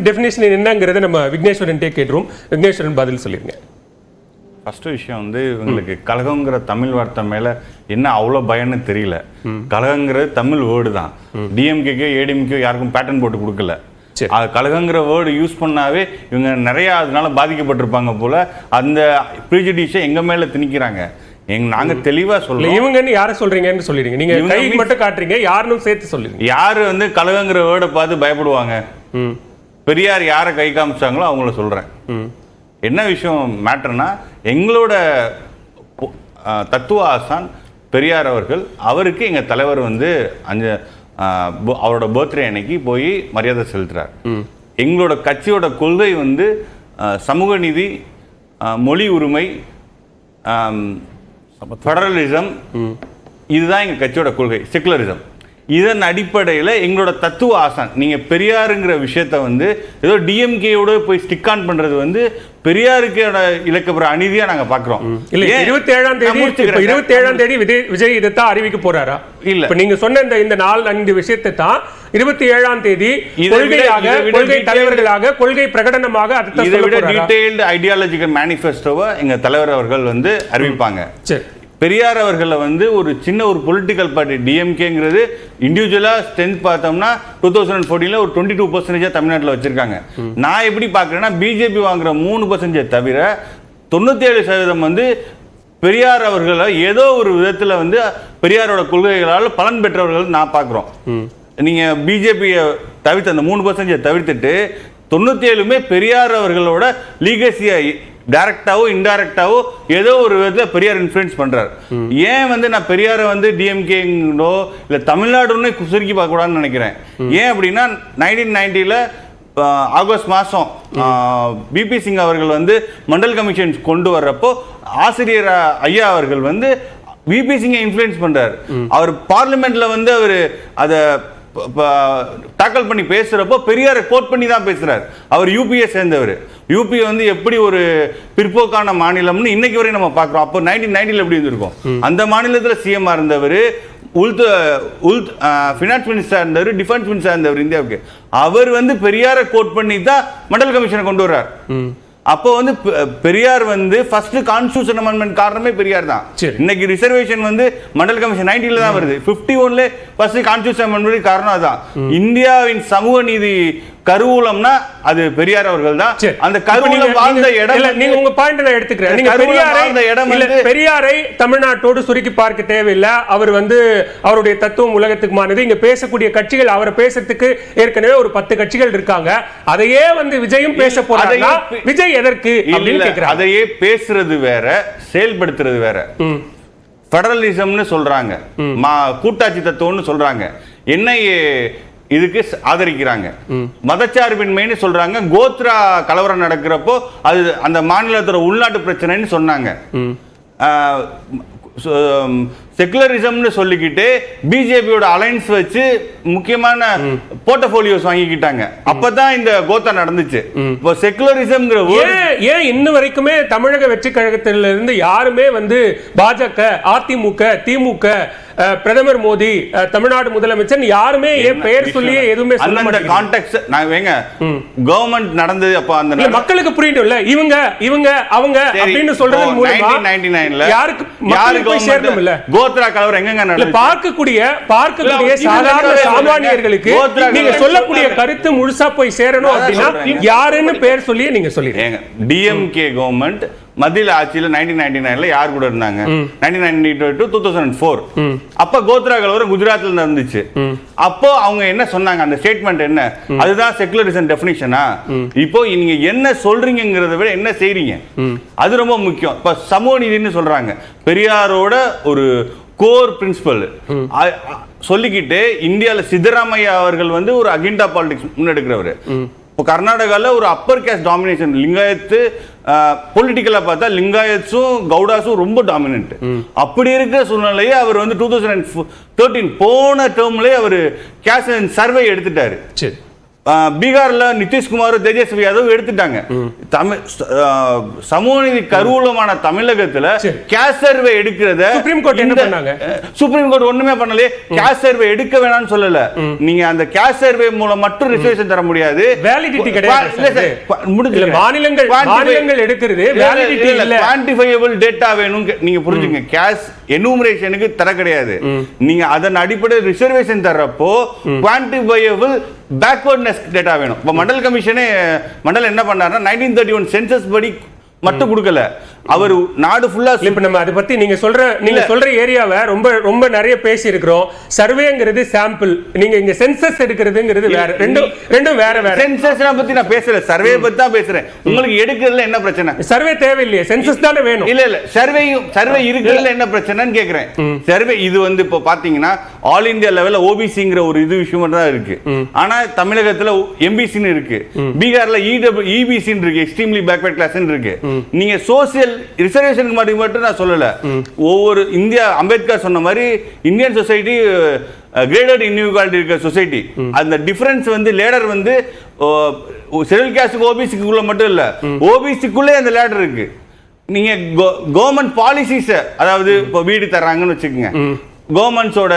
Definition என்னங்கிறத நம்ம விக்னேஸ்வரன் கேட்டுரும். விக்னேஸ்வரன் பதில் சொல்லிருங்க. ஃபர்ஸ்ட் விஷயம் வந்து இவங்களுக்கு கழகங்கிற தமிழ் வார்த்தை மேல என்ன அவ்வளோ பயன்னு தெரியல. கழகங்கிறது தமிழ் வேர்டு தான். டிஎம்கேக்கோ ஏடிஎம்கே யாருக்கும் பேட்டர்ன் போட்டு கொடுக்கல. கழகங்கிற வேர்டு யூஸ் பண்ணாவே இவங்க நிறைய அதனால பாதிக்கப்பட்டிருப்பாங்க போல. அந்த ப்ரீஜுடிஷை எங்க மேல திணிக்கிறாங்க. நாங்க தெளிவா சொல்றோம். இவங்கன்னு யார சொல்றீங்கன்னு சொல்லிடுங்க. நீங்க கை மட்டும் காட்டுறீங்க, யாருன்னு சேர்த்து சொல்லுங்க. யாரு வந்து கழகங்கிற வேர்டை பார்த்து பயப்படுவாங்க? பெரியார் யாரை கை காமிச்சாங்களோ அவங்கள சொல்றேன். என்ன விஷயம் மேட்டர்னா, எங்களோட தத்துவ ஆசான் பெரியார் அவர்கள், அவருக்கு எங்க தலைவர் வந்து அவரோட பர்த்டே அன்னைக்கு போய் மரியாதை செலுத்துறார். எங்களோட கட்சியோட கொள்கை வந்து சமூக நீதி, மொழி உரிமை, ஃபெடரலிசம், இதுதான் எங்க கட்சியோட கொள்கை. செக்குலரிசம். இதன் அடிப்படையில் எங்களோட தத்துவ ஆசான் நீங்க பெரியாருங்கிற விஷயத்த வந்து ஏதோ டிஎம்கேயோட போய் ஸ்டிக் ஆன் பண்றது வந்து பெரியாருக்கு இலக்கப்புற அநீதியா நாங்க பாக்குறோம். 27ஆம் தேதி விஜய் இதைத்தான் அறிவிக்க போறாரா? இல்ல, இப்ப நீங்க சொன்ன இந்த 4-5 விஷயத்தை தான் 27ஆம் தேதி கொள்கை தலைவர்களாக, கொள்கை பிரகடனமாக இதை விட டீடைல்டு ஐடியாலஜிக்கல் மேனிஃபெஸ்டோவை எங்க தலைவர் அவர்கள் வந்து அறிவிப்பாங்க. சரி, பெரியார் அவர்களை வந்து ஒரு சின்ன ஒரு பொலிட்டிக்கல் பார்ட்டி டிஎம்கேங்கிறது இண்டிவிஜுவலா ஸ்ட்ரென்த் பார்த்தோம்னா 2014 ஒரு 22% தமிழ்நாட்டில் வச்சிருக்காங்க. நான் எப்படி பார்க்குறேன்னா, பிஜேபி வாங்குற 3% தவிர 97% வந்து பெரியார் அவர்களை ஏதோ ஒரு விதத்துல வந்து பெரியாரோட கொள்கைகளால் பலன் பெற்றவர்கள் நான் பார்க்குறோம். நீங்க பிஜேபியை தவிர்த்து அந்த 3% தவிர்த்துட்டு 97 பெரியார் அவர்களோட லீகசியை டைரக்டாவோ இன்டைரக்டாவோ ஏதோ ஒரு விதத்தில் பெரியார் இன்ஃப்ளூயன்ஸ் பண்றாரு. ஏன் வந்து நான் பெரியாரை வந்து டிஎம்கேங்களோ இல்லை தமிழ்நாடுன்னு சுருக்கி பார்க்கக்கூடாதுன்னு நினைக்கிறேன். ஏன் அப்படின்னா 1990 ஆகஸ்ட் மாதம் பிபி சிங் அவர்கள் வந்து மண்டல் கமிஷன் கொண்டு வர்றப்போ ஆசிரியர் ஐயா அவர்கள் வந்து பிபி சிங்கை இன்ஃப்ளூயன்ஸ் பண்றாரு. அவர் பார்லிமெண்ட்ல வந்து அவர் அதை டாக்கல் பண்ணி பேசுறப்போ பெரியாரை கோட் பண்ணி தான் பேசுறாரு. அவர் யூபியை சேர்ந்தவர். யூபி வந்து எப்படி ஒரு பிற்போக்கான மாநிலம்னு இன்னைக்கு வரை நம்ம பார்க்கிறோம். அப்போ 1990 எப்படி இருந்திருக்கும்? அந்த மாநிலத்தில் சிஎம் இருந்தவர், ஃபினான்ஸ் மினிஸ்டர் இருந்தவர், டிஃபென்ஸ் மினிஸ்டர் இருந்தவர் இந்தியாவுக்கு. அவர் வந்து பெரியாரை கோட் பண்ணி தான் மண்டல் கமிஷனை கொண்டு வர்றார். அப்போ வந்து பெரியார் வந்து ஃபர்ஸ்ட் கான்ஸ்டிடியூஷன் அமெண்ட்மென்ட் காரணமே பெரியார் தான். இன்னைக்கு ரிசர்வேஷன் வந்து மண்டல் கமிஷன் 90 தான் வருது. 51 ஃபர்ஸ்ட் கான்ஸ்டிடியூஷன் அமெண்ட்மென்ட் காரணம் அதான். இந்தியாவின் சமூக நீதி கருவூலம்னா அது பெரியார் அவர்கள் தான். அந்த கருவூலம் வாழ்ந்த இடம், நீங்க உங்க பாயிண்ட் நான் எடுத்துக்கிறேன். நீங்க பெரியாரை தமிழ்நாட்டோடு சுருக்கி பார்க்க தேவையில்லை. அவர் வந்து அவருடைய தத்துவம் உலகத்துக்குமானது. இங்க பேசக்கூடிய கட்சிகள், அவரை பேசுறதுக்கு ஏற்கனவே ஒரு 10 கட்சிகள் இருக்காங்க. அதையே வந்து விஜயும் பேச போறாங்க. விஜய் எதற்கு அப்படின்னு கேக்குறாங்க. அதையே பேசுறது வேற, செயல்படுத்துறது வேற. ஃபெடரலிசம்னு சொல்றாங்க, கூட்டாட்சி தத்துவம்னு சொல்றாங்க. என்ஐஏ இதுக்கு ஆதரிக்கிறாங்க. மதச்சார்பின்மைன்னு சொல்றாங்க. கோத்ரா கலவரம் நடக்கிறப்போ அது அந்த மாநிலத்தோட உள்நாட்டு பிரச்சனைன்னு சொன்னாங்க. செக்குலரிசம்னு சொல்லிக்கிட்டு பிஜேபியோட அலைன்ஸ் வச்சு முக்கியமான போர்ட்ஃபோலியோஸ் வாங்கிக்கிட்டாங்க. அப்பதான் இந்த கோத்தா நடந்துச்சு. இப்போ செக்குலரிசம் ஏன் இன்ன வரைக்குமே தமிழக வெற்றி கழகத்தில இருந்து யாருமே வந்து பாஜக, அதிமுக, திமுக, பிரதமர் மோடி, தமிழ்நாடு முதலமைச்சர் யாருமே ஏன் பெயர் சொல்லியே எதுவுமே சொல்ல மாட்டாங்க. கான்டெக்ஸ்ட் நான் வேங்க கவர்மெண்ட் நடந்தது. அப்ப அந்த மக்களுக்கு புரியணும்ல, இவங்க அவங்க அப்படின்னு சொல்றது மூலமா 1999 யாருக்கு போய் சேரணும் இல்ல? கோத்ரா கலவரம் எங்கங்க நடந்துச்சு? பார்க்கக்கூடிய சாதாரண சாமானியர்களுக்கு நீங்க சொல்லக்கூடிய கருத்து முழுசா போய் சேரணும் அப்படின்னா யாருன்னு பேர் சொல்லி நீங்க சொல்லிடுங்க. டிஎம்கே கவர்மெண்ட் மத்தியில் ஆட்சியில் 1999 யார் கூட இருந்தாங்க? 1992 to 2004. அப்ப கோத்ரா கலவரம் குஜராத்ல நடந்துச்சு. அப்போ அவங்க என்ன சொன்னாங்க? அந்த ஸ்டேட்மெண்ட் என்ன? அதுதான் செக்குலரிசம் டெஃபினிஷனா? இப்போ நீங்க என்ன சொல்றீங்கிறத விட என்ன செய்றீங்க, அது ரொம்ப முக்கியம். இப்ப சமூக நீதினு சொல்றாங்க. பெரியாரோட ஒரு கோர் பிரின்சிபல் சொல்லிக்கிட்டு இந்தியால சித்தராமையா அவர்கள் வந்து ஒரு அகிண்டா பாலிடிக்ஸ் முன்னெடுக்கிறவர். இப்போ கர்நாடகாவில் ஒரு அப்பர் கேஸ்ட் டாமினேஷன், லிங்காயத்து பொலிட்டிக்கலா பார்த்தா லிங்காயத்ஸும் கவுடாஸும் ரொம்ப டாமினன்ட். அப்படி இருக்கிற சூழ்நிலையை அவர் வந்து 2013 போன டேர்ம்லேயே அவர் கேஸ்ட் சர்வே எடுத்துட்டாரு. பீகார்ல நிதிஷ்குமார் தேஜஸ்வி யாதவ் எடுத்துட்டாங்க. சமூக நீதி கருவூலமான தமிழகத்துல கேஸ்ட் சர்வே எடுக்கிறத சுப்ரீம் கோர்ட் என்ன பண்ணாங்க? சுப்ரீம் கோர்ட் ஒண்ணுமே பண்ணல. கேஸ்ட் சர்வே எடுக்க வேணாம்னு சொல்லல. நீங்க அந்த கேஸ்ட் சர்வே மூலம் மட்டும் ரிசர்வேஷன் தர முடியாது. வேலிடிட்டி கிடையாது. மாநிலங்கள் எடுக்கிறது வேலிடிட்டி இல்ல. குவான்டிஃபையபிள் டேட்டா வேணும். நீங்க புரிஞ்சுங்க. கேஸ்ட் எனுமரேஷனுக்கு தர கிடையாது. நீங்க அதன் அடிப்படை ரிசர்வேஷன் தரப்போ குவான்டிஃபையபிள் பேக்வர்ட்னஸ் டேட்டா வேணும். இப்போ மண்டல் கமிஷனே மண்டல் என்ன பண்ணாருன்னா 1931 சென்சஸ் படி மட்டும் கொடுக்கல. அவர் நாடு ஃபுல்லா இப்ப நம்ம அதை பத்தி நீங்க சொல்ற ஏரியாவை ரொம்ப நிறைய பேசி இருக்கிறோம். சர்வேங்கிறது சாம்பிள், நீங்க இங்க சென்சஸ் எடுக்கிறதுங்கிறது வேற. ரெண்டும் வேற. சென்சஸ் பத்தி நான் பேசல, சர்வே பத்தி தான் பேசுறேன். உங்களுக்கு எடுக்கிறதுல என்ன பிரச்சனை? சர்வே தேவையில்லையே, சென்சஸ் தானே வேணும். இல்ல சர்வே இருக்கிறதுல என்ன பிரச்சனைன்னு கேக்குறேன். சர்வே இது வந்து இப்போ பாத்தீங்கன்னா ஆல் இந்தியா லெவல்ல ஓபிசிங்கிற ஒரு இது விஷயம் தான் இருக்கு. ஆனா தமிழகத்துல எம்பிசின்னு இருக்கு, பீகார்ல இபிசின்னு இருக்கு, எக்ஸ்ட்ரீம்லி பேக்வர்ட் கிளாஸ்ன்னு இருக்கு. நீங்க சோசியல் ரிசர்வேஷனுக்கு மட்டும் நான் சொல்லல. ஒவ்வொரு இந்தியா அம்பேத்கர் சொன்ன மாதிரி இந்தியன் சொசைட்டி கிரேடட் இன்இக்வாலிட்டி இருக்க சொசைட்டி. அந்த டிஃபரன்ஸ் வந்து லேடர் வந்து ஷெட்யூல் காஸ்டுக்கு ஓபிசிக்குள்ள மட்டும் இல்ல, ஓபிசிக்குள்ளே அந்த லேடர் இருக்கு. நீங்க கவர்மெண்ட் பாலிசிஸ், அதாவது இப்போ வீடு தர்றாங்கன்னு வச்சுக்கோங்க, கவர்மெண்ட்ஸோட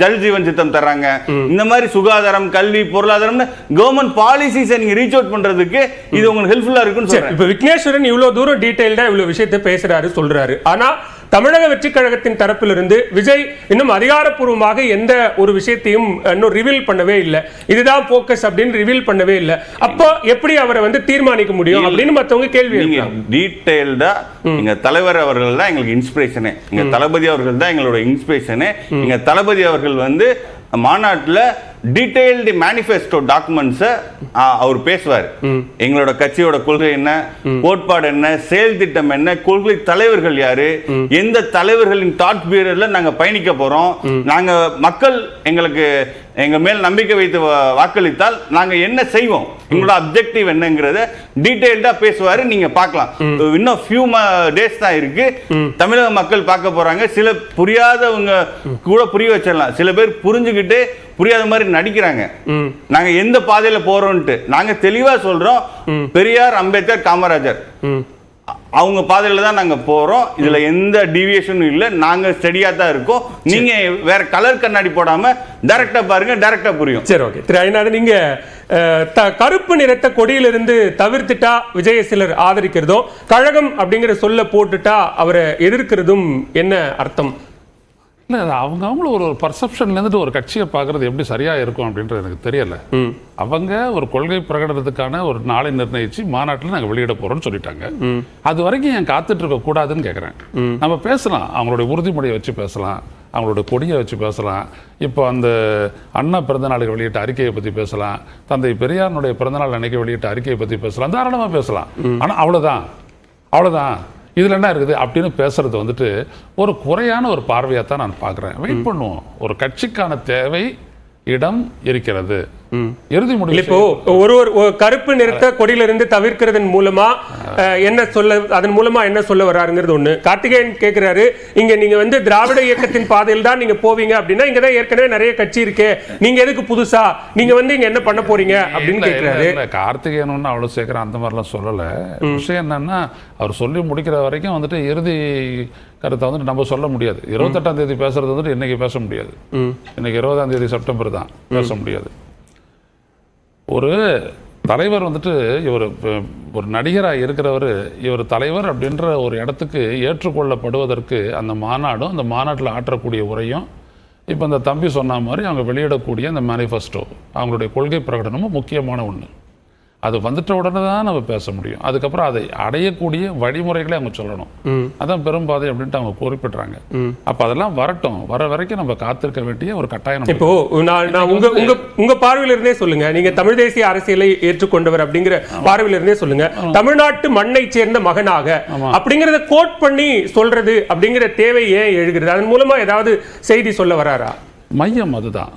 ஜல் ஜீவன் திட்டம் தர்றாங்க, இந்த மாதிரி சுகாதாரம், கல்வி, பொருளாதாரம் கவர்மெண்ட் பாலிசிஸை நீங்க ரீச் அவுட் பண்றதுக்கு இது உங்களுக்கு ஹெல்ப்ஃபுல்லா இருக்குன்னு சொல்றேன். இப்போ விக்னேஸ்வரன் இவ்வளவு தூரம் டீடைல்டா இவ்வளவு விஷயத்தை பேசுறாரு, சொல்றாரு. ஆனா தமிழக வெற்றி கழகத்தின் தரப்பிலிருந்து விஜய் இன்னும் அதிகாரப்பூர்வமாக எந்த ஒரு விஷயத்தையும் இன்னும் ரிவீல் பண்ணவே இல்லை. இதுதான் போக்கஸ் அப்படின்னு ரிவீல் பண்ணவே இல்லை. அப்போ எப்படி அவரை வந்து தீர்மானிக்க முடியும் அப்படின்னு மற்றவங்க கேள்வி. டீடைல்டா எங்க தலைவர் அவர்கள் தான் எங்களுக்கு இன்ஸ்பிரேஷனே, எங்க தளபதி அவர்கள் தான் எங்களோட இன்ஸ்பிரேஷனே. எங்க தளபதி அவர்கள் வந்து மாநாட்டில் டீடைல்டு மேனிஃபெஸ்டோ டாக்குமெண்ட்ஸை அவர் பேசுவார். எங்களோட கட்சியோட கொள்கை என்ன, கோட்பாடு என்ன, செயல் திட்டம் என்ன, கொள்கை தலைவர்கள் யாரு, எந்த தலைவர்களின் தாட் பீரியட்ல நாங்க பயணிக்க போறோம், நாங்க மக்கள் எங்களுக்கு எங்க மேல் நம்பிக்கை வைத்து வாக்களித்தால் நாங்க என்ன செய்வோம், எங்களோட அப்ஜெக்டிவ் என்னங்கிறத டீடைல்டா பேசுவாரு. நீங்க பார்க்கலாம். இன்னும் ஃபியூ டேஸ் தான் இருக்கு. தமிழக மக்கள் பார்க்க போறாங்க. சில புரியாதவங்க கூட புரிய வச்சிடலாம், சில பேர் புரிஞ்சுக்கிட்டு புரியாத மாதிரி நடிக்கிறாங்க. நாங்க எந்த பாதையில போறோம்ட்டு நாங்க தெளிவா சொல்றோம். பெரியார், அம்பேத்கர், காமராஜர் அவங்க பாதையில தான் நாங்க போறோம். இதுல எந்த டீவியேஷனும் இல்ல. நாங்க ஸ்டடியா தான் இருக்கோம். நீங்க வேற கலர் கண்ணாடி போடாம டைரக்டா பாருங்க, டைரக்டா புரியும். சரி, ஓகே. திரு நீங்க கருப்பு நிறத்த கொடியிலிருந்து தவிர்த்துட்டா விஜய சிலர் ஆதரிக்கிறதும், கழகம் அப்படிங்கிற சொல்ல போட்டுட்டா அவரை எதிர்க்கிறதும் என்ன அர்த்தம்? இல்லை, அவங்கள ஒரு பர்செப்ஷன்லேருந்துட்டு ஒரு கட்சியை பார்க்குறது எப்படி சரியாக இருக்கும் அப்படின்றது எனக்கு தெரியலை. அவங்க ஒரு கொள்கை பிரகடனத்துக்கான ஒரு நாளை நிர்ணயித்து மாநாட்டில் நாங்கள் வெளியிட போகிறோம்னு சொல்லிட்டாங்க. அது வரைக்கும் ஏன் காத்துட்டு இருக்கக்கூடாதுன்னு கேட்குறேன். நம்ம பேசலாம், அவங்களுடைய உறுதிமொழியை வச்சு பேசலாம், அவங்களோட கொடியை வச்சு பேசலாம். இப்போ அந்த அண்ணா பிறந்தநாளுக்கு வெளியிட்ட அறிக்கையை பற்றி பேசலாம், தந்தை பெரியாரனுடைய பிறந்தநாள் அன்னைக்கு வெளியிட்ட அறிக்கையை பற்றி பேசலாம், தாராளமாக பேசலாம். ஆனால் அவ்வளோதான் இதில் என்ன இருக்குது அப்படின்னு பேசுறது வந்துட்டு ஒரு குறையான ஒரு பார்வையாக தான் நான் பார்க்குறேன். வெயிட் பண்ணுவோம். ஒரு கட்சிக்கான தேவை, இடம் இருக்கிறது. இறுதி முடிவு இப்போ ஒரு கருப்பு நிறத்த கொடியிலிருந்து தவிர்க்கிறதன் மூலமா என்ன சொல்ல, அதன் மூலமா என்ன சொல்ல வராருங்கிறது ஒண்ணு. கார்த்திகேயன் கேட்கிறாரு, இங்க நீங்க வந்து திராவிட இயக்கத்தின் பாதையில் தான் நீங்க போவீங்க அப்படின்னா இங்க தான் ஏற்கனவே நிறைய கட்சி இருக்கு, நீங்க எதுக்கு புதுசா நீங்க வந்து இங்க என்ன பண்ண போறீங்க அப்படின்னு கேட்கிறாரு. கார்த்திகேயன் ஒன்னும் அவ்வளவு சேர்க்கிற அந்த மாதிரிலாம் சொல்லல. விஷயம் என்னன்னா, அவர் சொல்லி முடிக்கிற வரைக்கும் வந்துட்டு இறுதி கருத்தை வந்துட்டு நம்ம சொல்ல முடியாது. 28ஆம் தேதி பேசுறது வந்துட்டு இன்னைக்கு பேச முடியாது. இன்னைக்கு 20ஆம் தேதி செப்டம்பர் தான் பேச முடியாது. ஒரு தலைவர் வந்துட்டு இவர் ஒரு நடிகராக இருக்கிறவர், இவர் தலைவர் அப்படின்ற ஒரு இடத்துக்கு ஏற்றுக்கொள்ளப்படுவதற்கு அந்த மாநாடும் அந்த மாநாட்டில் ஆற்றக்கூடிய உரையும், இப்போ இந்த தம்பி சொன்ன மாதிரி அவங்க வெளியிடக்கூடிய அந்த மேனிஃபெஸ்டோ, அவங்களுடைய கொள்கை பிரகடனமும் முக்கியமான ஒன்று. அது வந்துட்ட உடனே தான் நம்ம பேச முடியும். அதுக்கப்புறம் அதை அடையக்கூடிய வழிமுறைகளை அவங்க சொல்லணும். அதான் பெரும்பாதை அப்படின்ட்டு அவங்க குறிப்பிட்றாங்க. அப்போ அதெல்லாம் வரட்டும், வர வரைக்கும் நம்ம காத்திருக்க வேண்டிய ஒரு கட்டாயம். இப்போ நான் உங்க பார்வையில இருந்தே சொல்லுங்க, நீங்க தமிழ் தேசிய அரசியலை ஏற்றுக்கொண்டவர் அப்படிங்கிற பார்வையில இருந்தே சொல்லுங்க. தமிழ்நாட்டு மண்ணை சேர்ந்த மகனாக அப்படிங்கறத கோட் பண்ணி சொல்றது அப்படிங்கிற தேவை ஏன் எழுகிறது? அதன் மூலமா ஏதாவது செய்தி சொல்ல வராரா? மையம் அதுதான்.